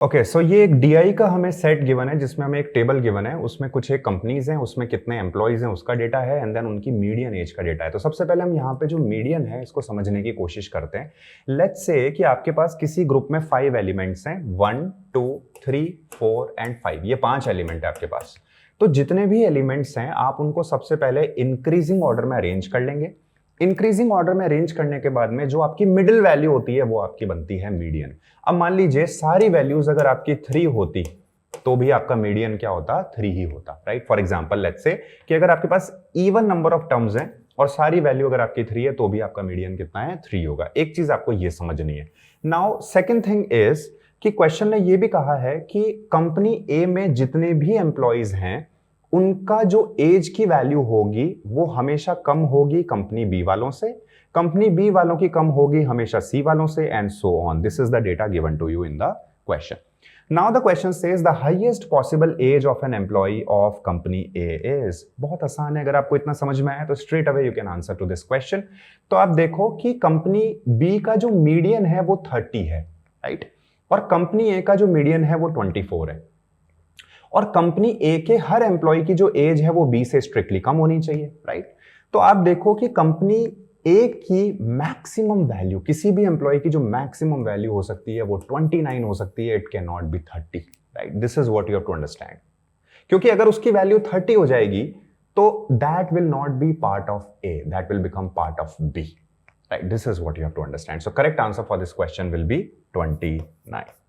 Okay so ये एक DI का हमें सेट गिवन है जिसमें हमें एक टेबल गिवन है, उसमें कुछ एक कंपनीज हैं, उसमें कितने एम्प्लॉयज हैं उसका डेटा है एंड देन उनकी मीडियन एज का डेटा है। तो सबसे पहले हम यहाँ पे जो मीडियन है इसको समझने की कोशिश करते हैं। लेट्स से कि आपके पास किसी ग्रुप में 5 एलिमेंट्स हैं, 1 2 3 4 एंड 5, ये 5 एलिमेंट है आपके पास। तो जितने भी एलिमेंट्स हैं आप उनको सबसे पहले इंक्रीजिंग ऑर्डर में अरेंज कर लेंगे। इंक्रीजिंग ऑर्डर में अरेंज करने के बाद में जो आपकी मिडिल वैल्यू होती है वो आपकी बनती है मीडियन। अब मान लीजिए सारी वैल्यूज अगर आपकी 3 होती तो भी आपका मीडियन क्या होता, 3 ही होता, right. For example let's say कि अगर आपके पास इवन नंबर ऑफ टर्म्स हैं और सारी वैल्यू अगर आपकी 3 है तो भी आपका मीडियन कितना है, 3 होगा। एक चीज आपको ये समझनी है। नाउ सेकंड थिंग इज कि क्वेश्चन ने ये भी कहा है कि कंपनी ए में जितने भी एम्प्लॉइज हैं उनका जो एज की वैल्यू होगी वो हमेशा कम होगी कंपनी बी वालों से, कंपनी बी वालों की कम होगी हमेशा सी वालों से, and so on. This is the data given to you in the question. Now the question says the highest possible age of an employee of company A is. बहुत आसान है, अगर आपको इतना समझ में आया तो straight away you can answer to this question. तो आप देखो कि कंपनी बी का जो मीडियन है वो 30 है, राइट, और कंपनी ए का जो मीडियन है वो 24 है, और कंपनी ए के हर एम्प्लॉय की जो एज है वो बी से स्ट्रिक्टली कम होनी चाहिए, राइट। तो आप देखो कि कंपनी ए की मैक्सिमम वैल्यू, किसी भी एम्प्लॉय की जो मैक्सिमम वैल्यू हो सकती है वो 29 हो सकती है, it can not be 30, right. This is what you have to understand. क्योंकि अगर उसकी वैल्यू 30 हो जाएगी तो that will not be part of A, that will become part of B, right. This is what you have to understand. So correct answer for this question will be 29।